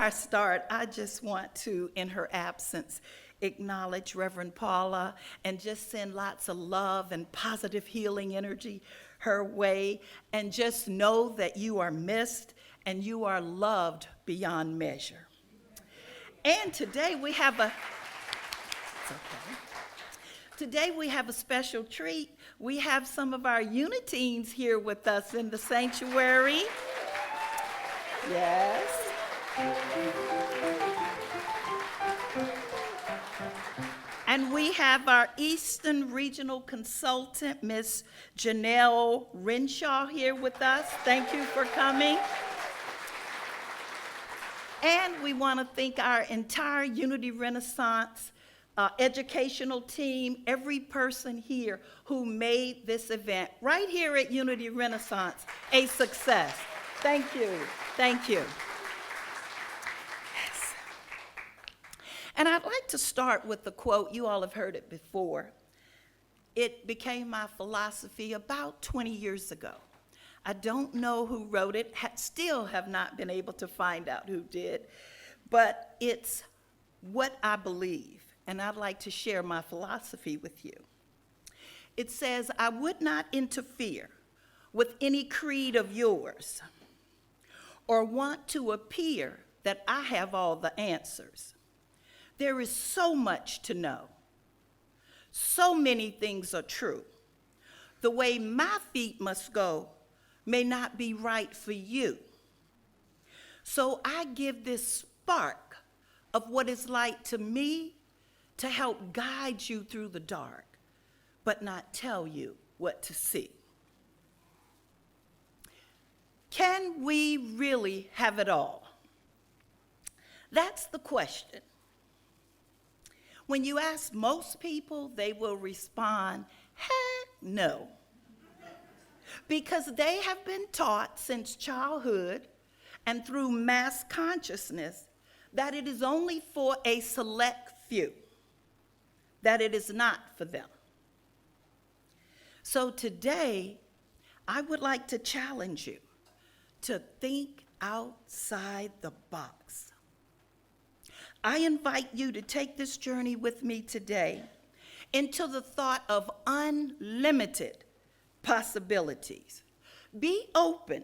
I start, I just want to, in her absence, acknowledge Reverend Paula and just send lots of love and positive healing energy her way. And just know that you are missed and you are loved beyond measure. And today we have a, it's okay. Today we have a special treat. We have some of our uniteens here with us in the sanctuary. Yes. And we have our Eastern Regional Consultant, Miss Janelle Renshaw, here with us. Thank you for coming. And we want to thank our entire Unity Renaissance educational team, every person here who made this event right here at Unity Renaissance a success. Thank you. Thank you. Yes. And I'd like to start with the quote. You all have heard it before. It became my philosophy about 20 years ago. I don't know who wrote it, still have not been able to find out who did, but it's what I believe. And I'd like to share my philosophy with you. It says, I would not interfere with any creed of yours or want to appear that I have all the answers. There is so much to know. So many things are true. The way my feet must go may not be right for you. So I give this spark of what is light to me to help guide you through the dark, but not tell you what to see. Can we really have it all? That's the question. When you ask most people, they will respond, heck no. Because they have been taught since childhood and through mass consciousness that it is only for a select few, that it is not for them. So today, I would like to challenge you to think outside the box. I invite you to take this journey with me today into the thought of unlimited possibilities. Be open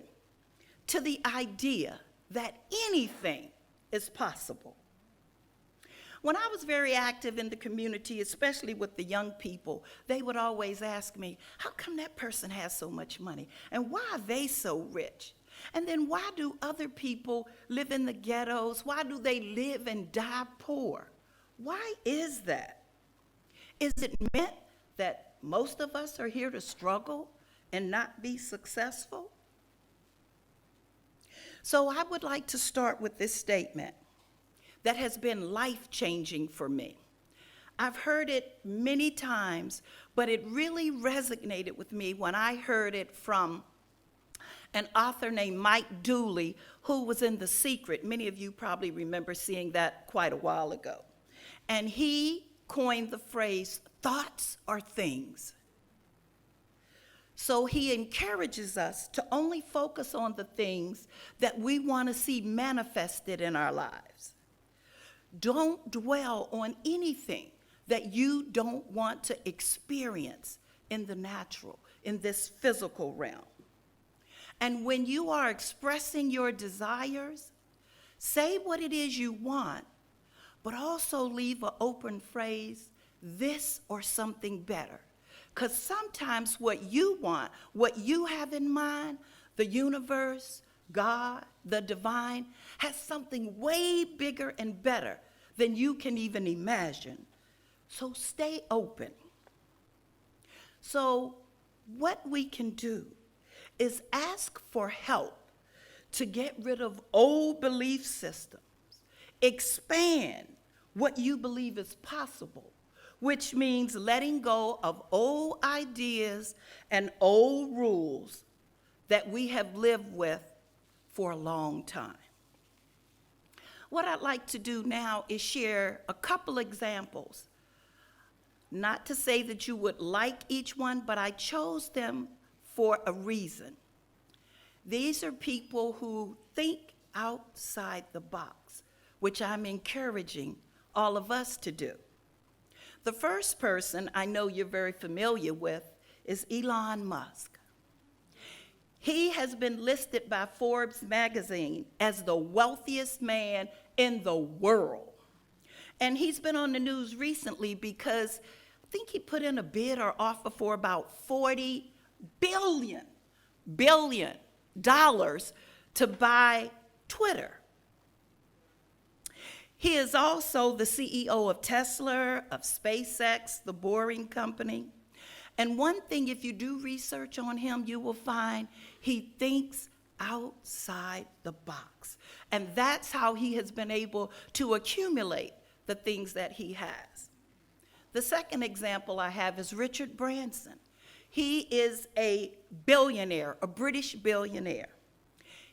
to the idea that anything is possible. When I was very active in the community, especially with the young people, they would always ask me, how come that person has so much money? And why are they so rich? And then why do other people live in the ghettos? Why do they live and die poor? Why is that? Is it meant that most of us are here to struggle and not be successful? So I would like to start with this statement that has been life-changing for me. I've heard it many times, but it really resonated with me when I heard it from an author named Mike Dooley, who was in The Secret. Many of you probably remember seeing that quite a while ago. And he coined the phrase, thoughts are things. So he encourages us to only focus on the things that we want to see manifested in our lives. Don't dwell on anything that you don't want to experience in the natural, in this physical realm. And when you are expressing your desires, say what it is you want, but also leave an open phrase, this or something better. Because sometimes what you want, what you have in mind, the universe, God, the divine, has something way bigger and better than you can even imagine. So stay open. So what we can do is ask for help to get rid of old belief systems, expand what you believe is possible, which means letting go of old ideas and old rules that we have lived with for a long time. What I'd like to do now is share a couple examples. Not to say that you would like each one, but I chose them for a reason. These are people who think outside the box, which I'm encouraging all of us to do. The first person I know you're very familiar with is Elon Musk. He has been listed by Forbes magazine as the wealthiest man in the world. And he's been on the news recently because I think he put in a bid or offer for about $40 billion to buy Twitter. He is also the CEO of Tesla, of SpaceX, the Boring Company. And one thing, if you do research on him, you will find he thinks outside the box. And that's how he has been able to accumulate the things that he has. The second example I have is Richard Branson. He is a billionaire, a British billionaire.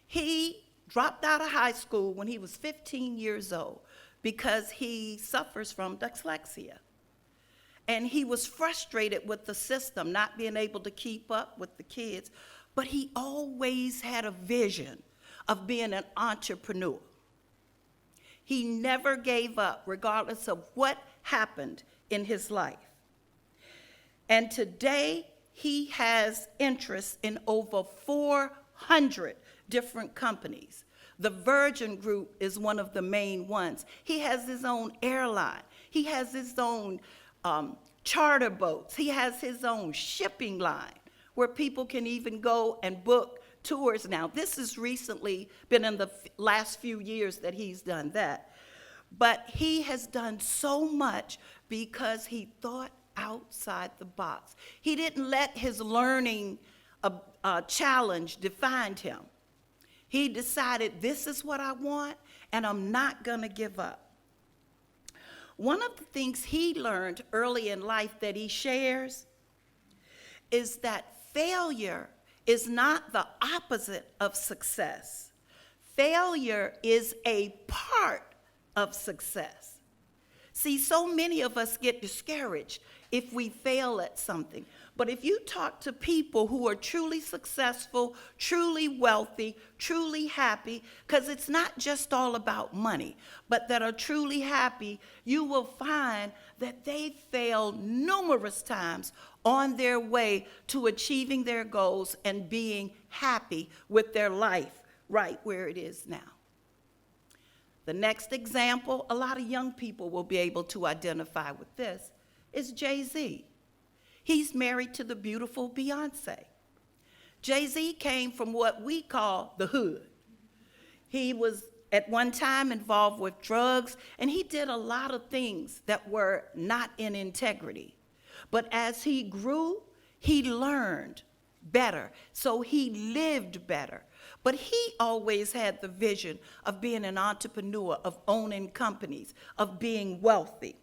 He dropped out of high school when he was 15 years old because he suffers from dyslexia. And he was frustrated with the system, not being able to keep up with the kids, but he always had a vision of being an entrepreneur. He never gave up, regardless of what happened in his life. And today, he has interest in over 400 different companies. The Virgin Group is one of the main ones. He has his own airline. He has his own charter boats. He has his own shipping line where people can even go and book tours now. This has recently been in the last few years that he's done that. But he has done so much because he thought outside the box. He didn't let his learning challenge define him. He decided, this is what I want, and I'm not going to give up. One of the things he learned early in life that he shares is that failure is not the opposite of success. Failure is a part of success. See, so many of us get discouraged if we fail at something. But if you talk to people who are truly successful, truly wealthy, truly happy, because it's not just all about money, but that are truly happy, you will find that they failed numerous times on their way to achieving their goals and being happy with their life right where it is now. The next example, a lot of young people will be able to identify with this, is Jay-Z. He's married to the beautiful Beyonce. Jay-Z came from what we call the hood. He was at one time involved with drugs, and he did a lot of things that were not in integrity. But as he grew, he learned better, so he lived better. But he always had the vision of being an entrepreneur, of owning companies, of being wealthy.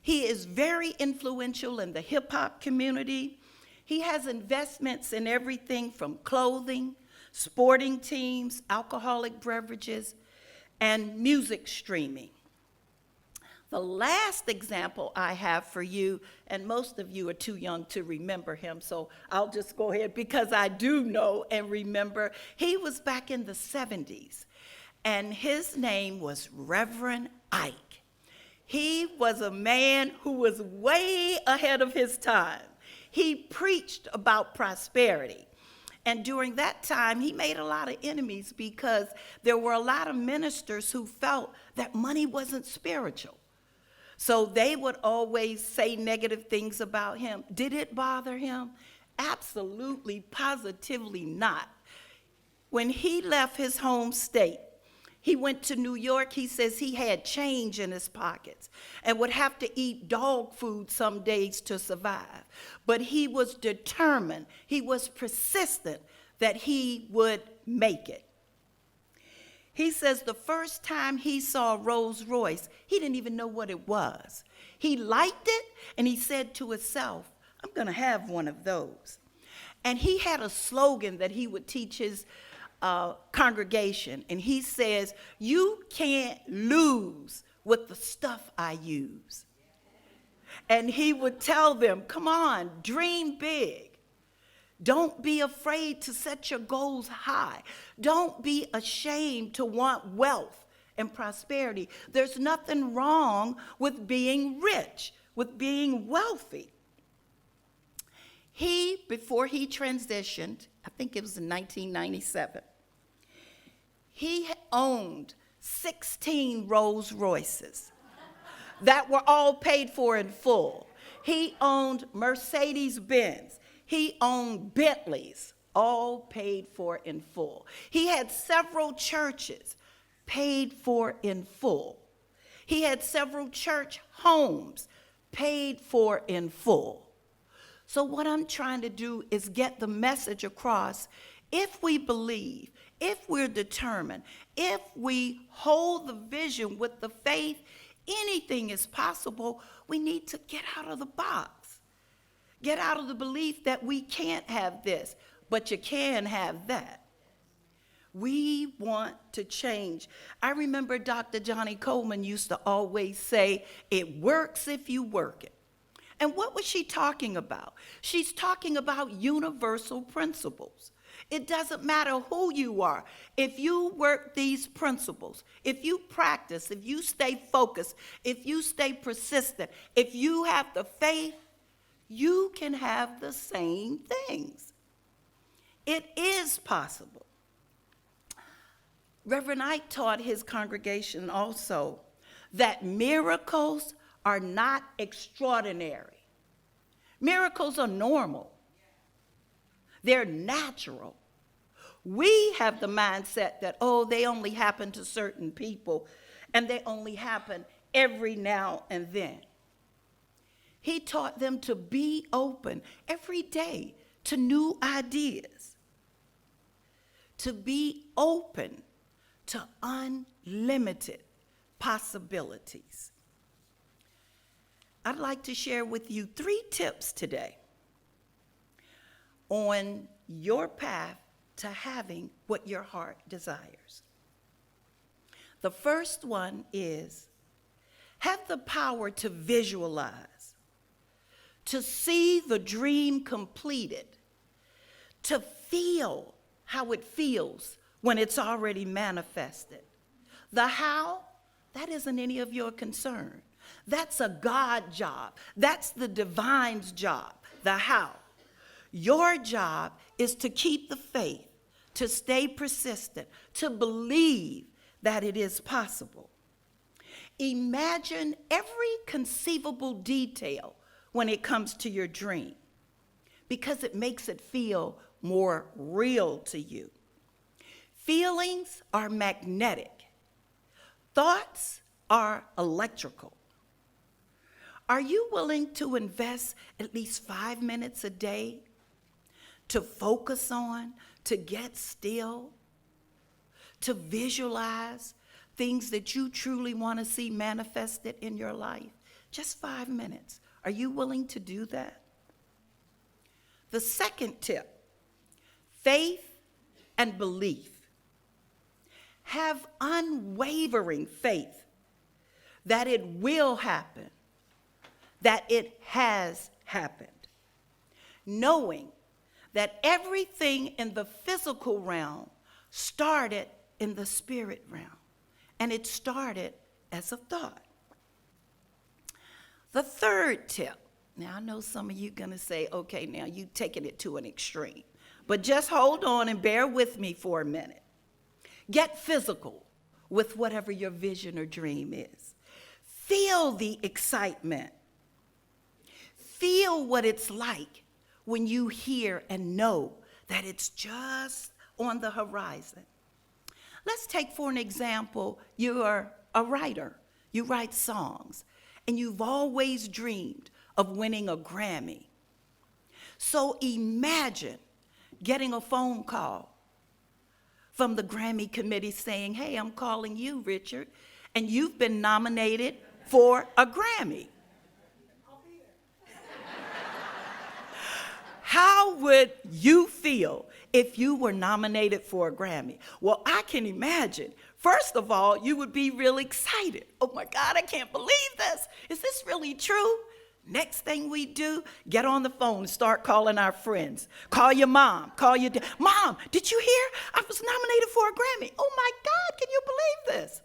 He is very influential in the hip-hop community. He has investments in everything from clothing, sporting teams, alcoholic beverages, and music streaming. The last example I have for you, and most of you are too young to remember him, so I'll just go ahead because I do know and remember. He was back in the 70s, and his name was Reverend Ike. He was a man who was way ahead of his time. He preached about prosperity. And during that time, he made a lot of enemies because there were a lot of ministers who felt that money wasn't spiritual. So they would always say negative things about him. Did it bother him? Absolutely, positively not. When he left his home state, he went to New York. He says he had change in his pockets and would have to eat dog food some days to survive. But he was determined, he was persistent that he would make it. He says the first time he saw Rolls Royce, he didn't even know what it was. He liked it, and he said to himself, I'm going to have one of those. And he had a slogan that he would teach his congregation, and he says, you can't lose with the stuff I use. And he would tell them, come on, dream big. Don't be afraid to set your goals high. Don't be ashamed to want wealth and prosperity. There's nothing wrong with being rich, with being wealthy. Before he transitioned, I think it was in 1997, he owned 16 Rolls Royces that were all paid for in full. He owned Mercedes Benz. He owned Bentleys, all paid for in full. He had several churches paid for in full. He had several church homes paid for in full. So what I'm trying to do is get the message across. If we believe, if we're determined, if we hold the vision with the faith, anything is possible. We need to get out of the box. Get out of the belief that we can't have this, but you can have that. We want to change. I remember Dr. Johnny Coleman used to always say, it works if you work it. And what was she talking about? She's talking about universal principles. It doesn't matter who you are. If you work these principles, if you practice, if you stay focused, if you stay persistent, if you have the faith, you can have the same things. It is possible. Reverend Ike taught his congregation also that miracles are not extraordinary. Miracles are normal. They're natural. We have the mindset that, oh, they only happen to certain people, and they only happen every now and then. He taught them to be open every day to new ideas, to be open to unlimited possibilities. I'd like to share with you 3 tips today on your path to having what your heart desires. The first one is have the power to visualize, to see the dream completed, to feel how it feels when it's already manifested. The how, that isn't any of your concern. That's a God job. That's the divine's job, the how. Your job is to keep the faith, to stay persistent, to believe that it is possible. Imagine every conceivable detail when it comes to your dream, because it makes it feel more real to you. Feelings are magnetic. Thoughts are electrical. Are you willing to invest at least 5 minutes a day to focus on, to get still, to visualize things that you truly want to see manifested in your life? Just 5 minutes. Are you willing to do that? The second tip, faith and belief. Have unwavering faith that it will happen, that it has happened, knowing that everything in the physical realm started in the spirit realm, and it started as a thought. The third tip, now I know some of you are going to say, okay, now you're taking it to an extreme, but just hold on and bear with me for a minute. Get physical with whatever your vision or dream is. Feel the excitement. Feel what it's like when you hear and know that it's just on the horizon. Let's take for an example, you're a writer. You write songs, and you've always dreamed of winning a Grammy. So imagine getting a phone call from the Grammy committee saying, hey, I'm calling you, Richard, and you've been nominated for a Grammy. How would you feel if you were nominated for a Grammy? Well, I can imagine. First of all, you would be really excited. Oh my God, I can't believe this. Is this really true? Next thing we do, get on the phone and start calling our friends. Call your mom, call your dad. Mom, did you hear? I was nominated for a Grammy. Oh my God, can you believe this?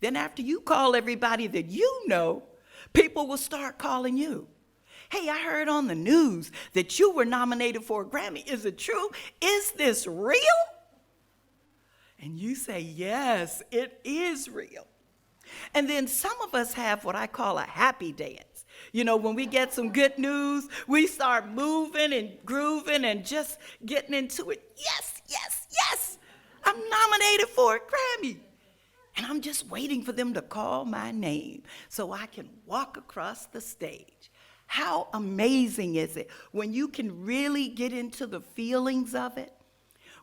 Then after you call everybody that you know, people will start calling you. Hey, I heard on the news that you were nominated for a Grammy. Is it true? Is this real? And you say, yes, it is real. And then some of us have what I call a happy dance. You know, when we get some good news, we start moving and grooving and just getting into it. Yes, yes, yes, I'm nominated for a Grammy. And I'm just waiting for them to call my name so I can walk across the stage. How amazing is it when you can really get into the feelings of it?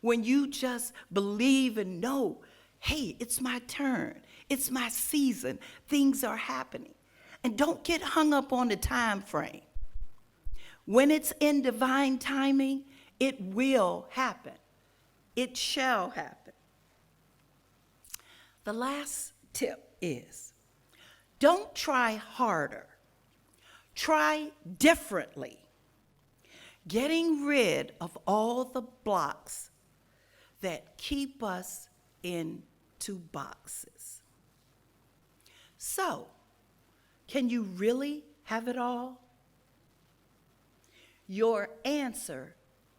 When you just believe and know, hey, it's my turn. It's my season. Things are happening. And don't get hung up on the time frame. When it's in divine timing, it will happen. It shall happen. The last tip is, don't try harder. Try differently. Getting rid of all the blocks that keep us in two boxes. So, can you really have it all? Your answer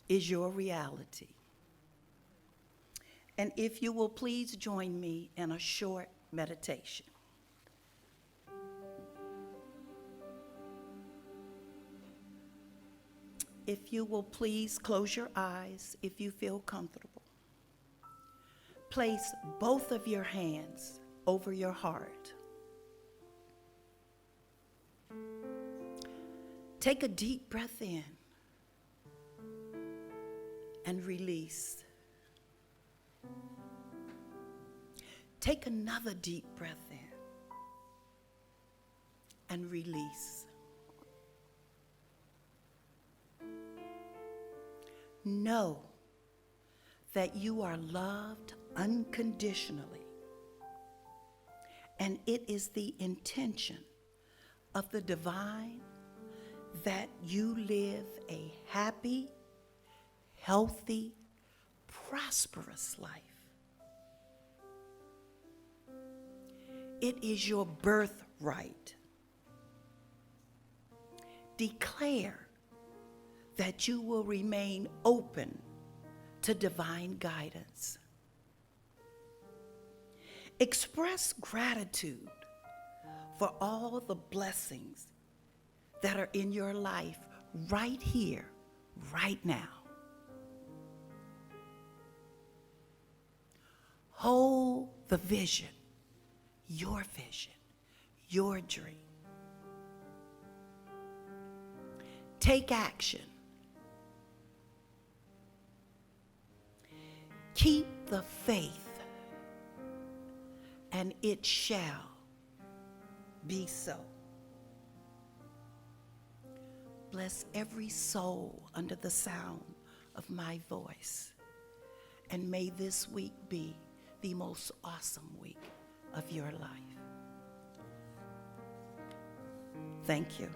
is your reality. And if you will please join me in a short meditation. If you will please close your eyes if you feel comfortable. Place both of your hands over your heart. Take a deep breath in and release. Take another deep breath in and release. Know that you are loved unconditionally, and it is the intention of the divine that you live a happy, healthy, prosperous life. It is your birthright. Declare that you will remain open to divine guidance. Express gratitude for all the blessings that are in your life right here, right now. Hold the vision, your dream. Take action. Keep the faith, and it shall be so. Bless every soul under the sound of my voice, and may this week be the most awesome week of your life. Thank you.